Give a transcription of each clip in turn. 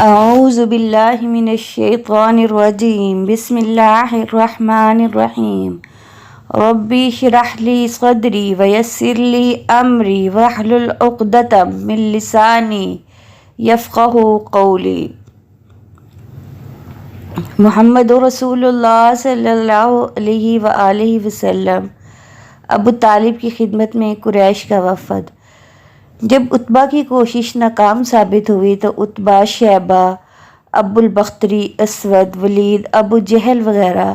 اعوذ باللہ من الشیطان الرجیم بسم اللہ الرحمن الرحیم ربی اشرح لی صدری ویسر لی امری واحلل عقدۃ من لسانی یفقہوا قولی۔ محمد رسول اللہ صلی اللہ علیہ وآلہ وسلم۔ ابو طالب کی خدمت میں قریش کا وفد۔ جب عتبہ کی کوشش ناکام ثابت ہوئی تو عتبہ، شیبہ، ابو البختری، اسود، ولید، ابو جہل وغیرہ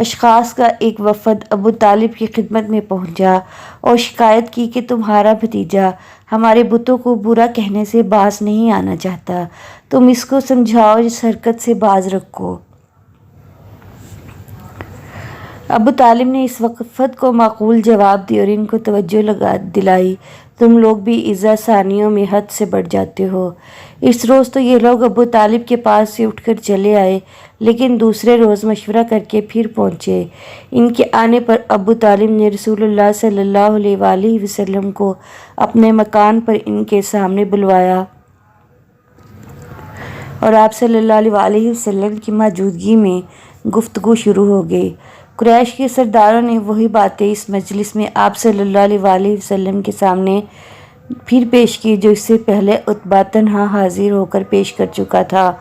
اشخاص کا ایک وفد ابو طالب کی خدمت میں پہنچا اور شکایت کی کہ تمہارا بھتیجا ہمارے بتوں کو برا کہنے سے باز نہیں آنا چاہتا، تم اس کو سمجھاؤ، اس حرکت سے باز رکھو۔ ابو طالب نے اس وفد کو معقول جواب دی اور ان کو توجہ دلائی، تم لوگ بھی اعزاز ثانیوں میں حد سے بڑھ جاتے ہو۔ اس روز تو یہ لوگ ابو طالب کے پاس سے اٹھ کر چلے آئے، لیکن دوسرے روز مشورہ کر کے پھر پہنچے۔ ان کے آنے پر ابو طالب نے رسول اللہ صلی اللہ علیہ وآلہ وسلم کو اپنے مکان پر ان کے سامنے بلوایا اور آپ صلی اللہ علیہ وآلہ وسلم کی موجودگی میں گفتگو شروع ہو گئی۔ قریش کے سرداروں نے وہی باتیں اس مجلس میں آپ صلی اللہ علیہ وآلہ وسلم کے سامنے پھر پیش کی جو اس سے پہلے عتبہ تنہا حاضر ہو کر پیش کر چکا تھا۔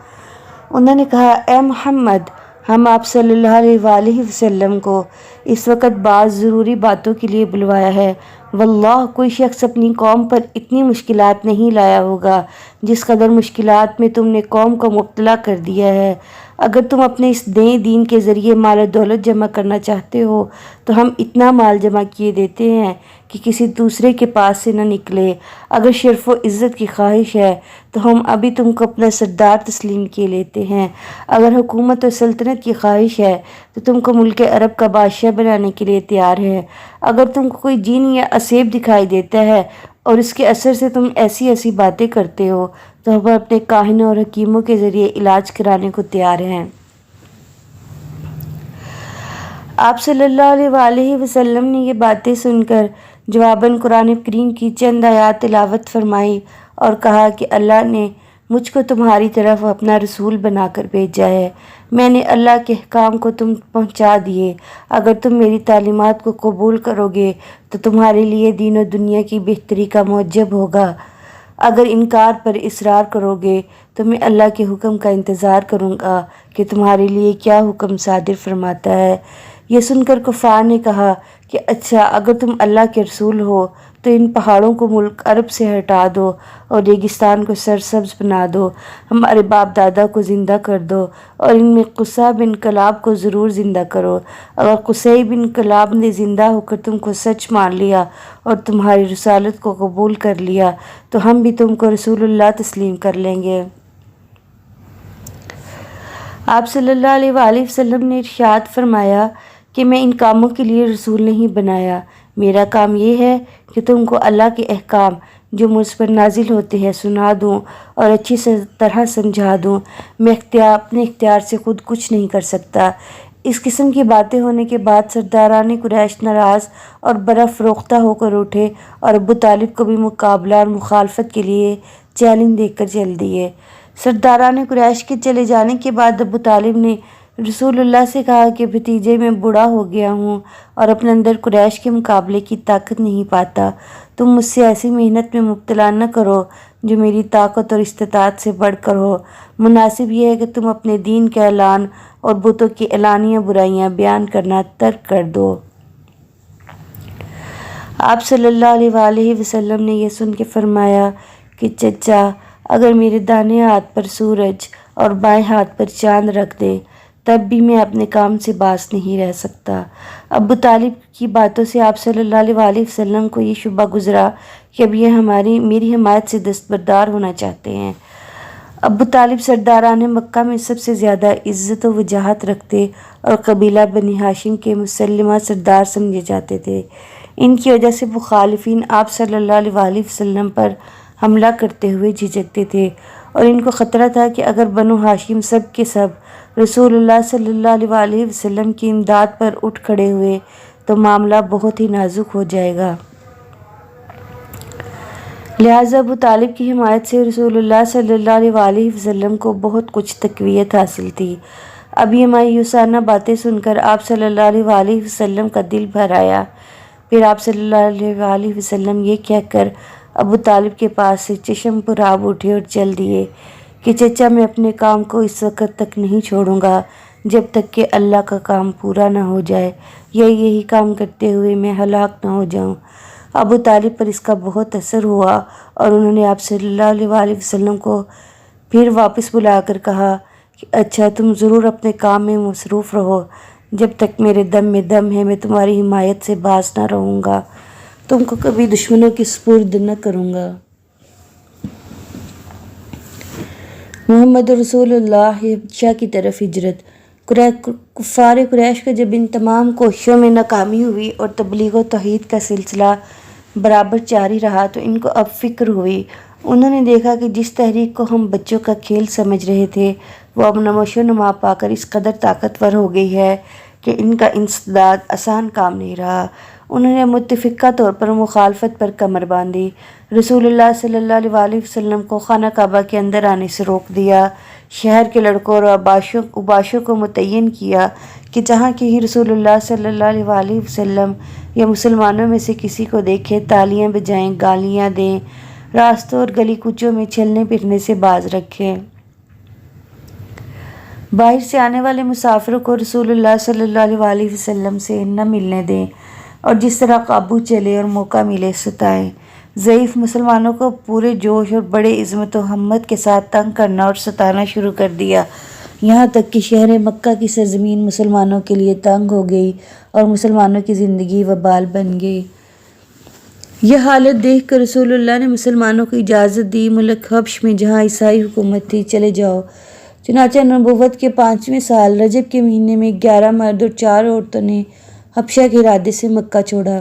انہوں نے کہا، اے محمد، ہم آپ صلی اللہ علیہ وآلہ وسلم کو اس وقت بعض ضروری باتوں کے لیے بلوایا ہے۔ واللہ کوئی شخص اپنی قوم پر اتنی مشکلات نہیں لایا ہوگا جس قدر مشکلات میں تم نے قوم کو مبتلا کر دیا ہے۔ اگر تم اپنے اس نئے دین کے ذریعے مال و دولت جمع کرنا چاہتے ہو تو ہم اتنا مال جمع کیے دیتے ہیں کہ کسی دوسرے کے پاس سے نہ نکلے۔ اگر شرف و عزت کی خواہش ہے تو ہم ابھی تم کو اپنا سردار تسلیم کیے لیتے ہیں۔ اگر حکومت و سلطنت کی خواہش ہے تو تم کو ملک عرب کا بادشاہ بنانے کے لیے تیار ہے۔ اگر تم کو کوئی جن یا عصیب دکھائی دیتا ہے اور اس کے اثر سے تم ایسی ایسی باتیں کرتے ہو تو ہم اپنے کاہنوں اور حکیموں کے ذریعے علاج کرانے کو تیار ہیں۔ آپ صلی اللہ علیہ وآلہ وسلم نے یہ باتیں سن کر جواباً قرآن کریم کی چند آیات تلاوت فرمائی اور کہا کہ اللہ نے مجھ کو تمہاری طرف اپنا رسول بنا کر بھیجا ہے، میں نے اللہ کے احکام کو تم پہنچا دیے۔ اگر تم میری تعلیمات کو قبول کرو گے تو تمہارے لیے دین و دنیا کی بہتری کا موجب ہوگا، اگر انکار پر اصرار کرو گے تو میں اللہ کے حکم کا انتظار کروں گا کہ تمہارے لیے کیا حکم صادر فرماتا ہے۔ یہ سن کر کفار نے کہا کہ اچھا، اگر تم اللہ کے رسول ہو تو ان پہاڑوں کو ملک عرب سے ہٹا دو اور ریگستان کو سرسبز بنا دو، ہمارے باپ دادا کو زندہ کر دو اور ان میں قصی بن کلاب کو ضرور زندہ کرو۔ اگر قصی بن کلاب نے زندہ ہو کر تم کو سچ مان لیا اور تمہاری رسالت کو قبول کر لیا تو ہم بھی تم کو رسول اللہ تسلیم کر لیں گے۔ آپ صلی اللہ علیہ وآلہ وسلم نے ارشاد فرمایا کہ میں ان کاموں کے لیے رسول نہیں بنایا، میرا کام یہ ہے کہ تم کو اللہ کے احکام جو مجھ پر نازل ہوتے ہیں سنا دوں اور اچھی طرح سمجھا دوں۔ میں اپنے اختیار سے خود کچھ نہیں کر سکتا۔ اس قسم کی باتیں ہونے کے بعد سرداران قریش ناراض اور برافروختہ ہو کر اٹھے اور ابو طالب کو بھی مقابلہ اور مخالفت کے لیے چیلنج دے کر چل دیے۔ سرداران قریش کے چلے جانے کے بعد ابو طالب نے رسول اللہ سے کہا کہ بھتیجے میں بوڑھا ہو گیا ہوں اور اپنے اندر قریش کے مقابلے کی طاقت نہیں پاتا، تم مجھ سے ایسی محنت میں مبتلا نہ کرو جو میری طاقت اور استطاعت سے بڑھ کر ہو۔ مناسب یہ ہے کہ تم اپنے دین کا اعلان اور بتوں کی اعلانیہ برائیاں بیان کرنا ترک کر دو۔ آپ صلی اللہ علیہ وآلہ وسلم نے یہ سن کے فرمایا کہ چچا، اگر میرے دائیں ہاتھ پر سورج اور بائیں ہاتھ پر چاند رکھ دے تب بھی میں اپنے کام سے باز نہیں رہ سکتا۔ ابو طالب کی باتوں سے آپ صلی اللہ علیہ وآلہ وسلم کو یہ شبہ گزرا کہ اب یہ میری حمایت سے دستبردار ہونا چاہتے ہیں۔ ابو طالب سرداران مکہ میں سب سے زیادہ عزت و وجاہت رکھتے اور قبیلہ بنی ہاشم کے مسلمہ سردار سمجھے جاتے تھے۔ ان کی وجہ سے مخالفین آپ صلی اللہ علیہ وآلہ وسلم پر حملہ کرتے ہوئے جھجکتے تھے اور ان کو خطرہ تھا کہ اگر بنو ہاشم سب کے سب رسول اللہ صلی اللہ علیہ وآلہ وسلم کی امداد پر اٹھ کھڑے ہوئے تو معاملہ بہت ہی نازک ہو جائے گا۔ لہٰذا ابو طالب کی حمایت سے رسول اللہ صلی اللہ علیہ وسلم کو بہت کچھ تقویت حاصل تھی۔ اب یہ مایوسانہ باتیں سن کر آپ صلی اللہ علیہ وسلم کا دل بھر آیا۔ پھر آپ صلی اللہ علیہ وسلم یہ کہہ کر ابو طالب کے پاس سے چشم پر آب اٹھے اور چل دیے کہ چچا، میں اپنے کام کو اس وقت تک نہیں چھوڑوں گا جب تک کہ اللہ کا کام پورا نہ ہو جائے یا یہی کام کرتے ہوئے میں ہلاک نہ ہو جاؤں۔ ابو طالب پر اس کا بہت اثر ہوا اور انہوں نے آپ صلی اللہ علیہ وسلم کو پھر واپس بلا کر کہا کہ اچھا، تم ضرور اپنے کام میں مصروف رہو، جب تک میرے دم میں دم ہے میں تمہاری حمایت سے باز نہ رہوں گا، تم کو کبھی دشمنوں کے سپرد نہ کروں گا۔ محمد رسول اللہ حبشہ کی طرف ہجرت۔ کفار قریش کا جب ان تمام کوششوں میں ناکامی ہوئی اور تبلیغ و توحید کا سلسلہ برابر جاری رہا تو ان کو اب فکر ہوئی۔ انہوں نے دیکھا کہ جس تحریک کو ہم بچوں کا کھیل سمجھ رہے تھے وہ اب نموش و نما پا کر اس قدر طاقتور ہو گئی ہے کہ ان کا انسداد آسان کام نہیں رہا۔ انہوں نے متفقہ طور پر مخالفت پر کمر باندھی، رسول اللہ صلی اللہ علیہ وسلم کو خانہ کعبہ کے اندر آنے سے روک دیا، شہر کے لڑکوں اور اوباشوں کو متعین کیا کہ جہاں کہیں رسول اللہ صلی اللہ علیہ وسلم یا مسلمانوں میں سے کسی کو دیکھے تالیاں بجائیں، گالیاں دیں، راستوں اور گلی کوچوں میں چلنے پھرنے سے باز رکھیں، باہر سے آنے والے مسافروں کو رسول اللہ صلی اللہ علیہ وسلم سے نہ ملنے دیں، اور جس طرح قابو چلے اور موقع ملے ستائیں۔ ضعیف مسلمانوں کو پورے جوش اور بڑے عزمت و ہمت کے ساتھ تنگ کرنا اور ستانا شروع کر دیا، یہاں تک کہ شہر مکہ کی سرزمین مسلمانوں کے لیے تنگ ہو گئی اور مسلمانوں کی زندگی وبال بن گئی۔ یہ حالت دیکھ کر رسول اللہ نے مسلمانوں کو اجازت دی، ملک حبش میں جہاں عیسائی حکومت تھی چلے جاؤ۔ چنانچہ نبوت کے 5ویں سال رجب کے مہینے میں 11 مرد اور 4 عورتوں نے حبشہ کے ارادے سے مکہ چھوڑا۔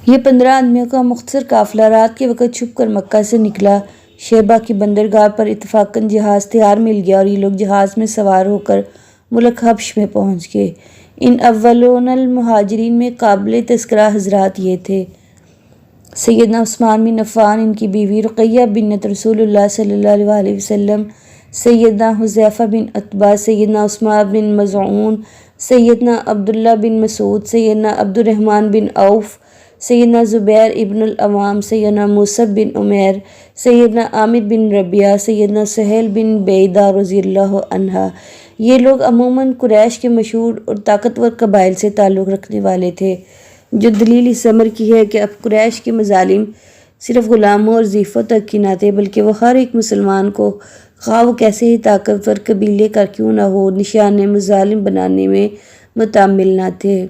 یہ 15 آدمیوں کا مختصر قافلہ رات کے وقت چھپ کر مکہ سے نکلا۔ شیبہ کی بندرگاہ پر اتفاقاً جہاز تیار مل گیا اور یہ لوگ جہاز میں سوار ہو کر ملک حبش میں پہنچ گئے۔ ان اولون المہاجرین میں قابل تذکرہ حضرات یہ تھے: سیدنا عثمان بن عفان، ان کی بیوی رقیہ بنت رسول اللہ صلی اللہ علیہ وسلم، سیدنا حذیفہ بن عتبہ، سیدنا عثمان بن مظعون، سیدنا عبداللہ بن مسعود، سیدنا عبد الرحمن بن عوف، سیدنا زبیر ابن العوام، سیدنا مصعب بن عمیر، سیدنا عامر بن ربیعہ، سیدنا سہیل بن بیدہ رضی اللہ عنہ۔ یہ لوگ عموماً قریش کے مشہور اور طاقتور قبائل سے تعلق رکھنے والے تھے، جو دلیل اس امر کی ہے کہ اب قریش کے مظالم صرف غلاموں اور ضعیفوں تک کی نہ تھے بلکہ وہ ہر ایک مسلمان کو، خواہ وہ کیسے ہی طاقتور قبیلے کا کیوں نہ ہو، نشان مظالم بنانے میں متعمل نہ تھے۔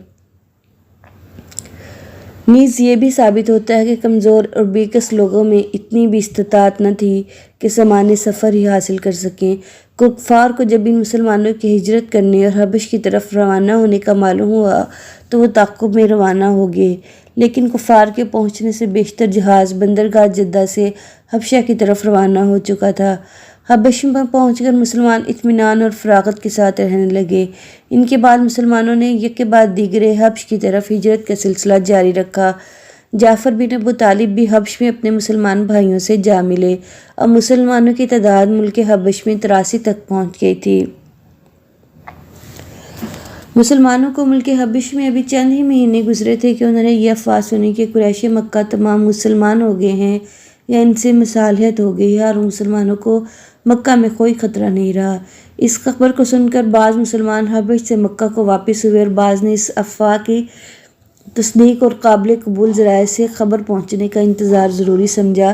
نیز یہ بھی ثابت ہوتا ہے کہ کمزور اور بیکس لوگوں میں اتنی بھی استطاعت نہ تھی کہ سامان سفر ہی حاصل کر سکیں۔ کفار کو جب ان مسلمانوں کی ہجرت کرنے اور حبش کی طرف روانہ ہونے کا معلوم ہوا تو وہ تعقب میں روانہ ہو گئے، لیکن کفار کے پہنچنے سے بیشتر جہاز بندرگاہ جدہ سے حبشہ کی طرف روانہ ہو چکا تھا۔ حبش میں پہنچ کر مسلمان اطمینان اور فراغت کے ساتھ رہنے لگے۔ ان کے بعد مسلمانوں نے یک کے بعد دیگرے حبش کی طرف ہجرت کا سلسلہ جاری رکھا۔ جعفر بن ابو طالب بھی حبش میں اپنے مسلمان بھائیوں سے جا ملے۔ اب مسلمانوں کی تعداد ملک حبش میں 83 تک پہنچ گئی تھی۔ مسلمانوں کو ملک حبش میں ابھی چند ہی مہینے گزرے تھے کہ انہوں نے یہ افواہ سنی کہ قریش مکہ تمام مسلمان ہو گئے ہیں یا ان سے مصالحت ہو گئی ہے اور مسلمانوں کو مکہ میں کوئی خطرہ نہیں رہا۔ اس خبر کو سن کر بعض مسلمان حبش سے مکہ کو واپس ہوئے اور بعض نے اس افواہ کی تصدیق اور قابل قبول ذرائع سے خبر پہنچنے کا انتظار ضروری سمجھا۔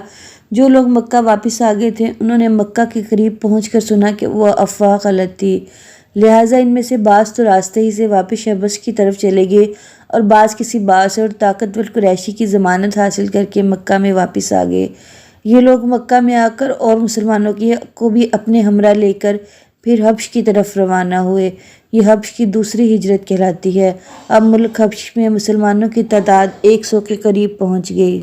جو لوگ مکہ واپس آ گئے تھے انہوں نے مکہ کے قریب پہنچ کر سنا کہ وہ افواہ غلط تھی، لہٰذا ان میں سے بعض تو راستے ہی سے واپس حبش کی طرف چلے گئے اور بعض کسی باعث اور طاقتور قریشی کی ضمانت حاصل کر کے مکہ میں واپس آ گئے۔ یہ لوگ مکہ میں آ کر اور مسلمانوں کو بھی اپنے ہمراہ لے کر پھر حبش کی طرف روانہ ہوئے۔ یہ حبش کی دوسری ہجرت کہلاتی ہے۔ اب ملک حبش میں مسلمانوں کی تعداد 100 کے قریب پہنچ گئی۔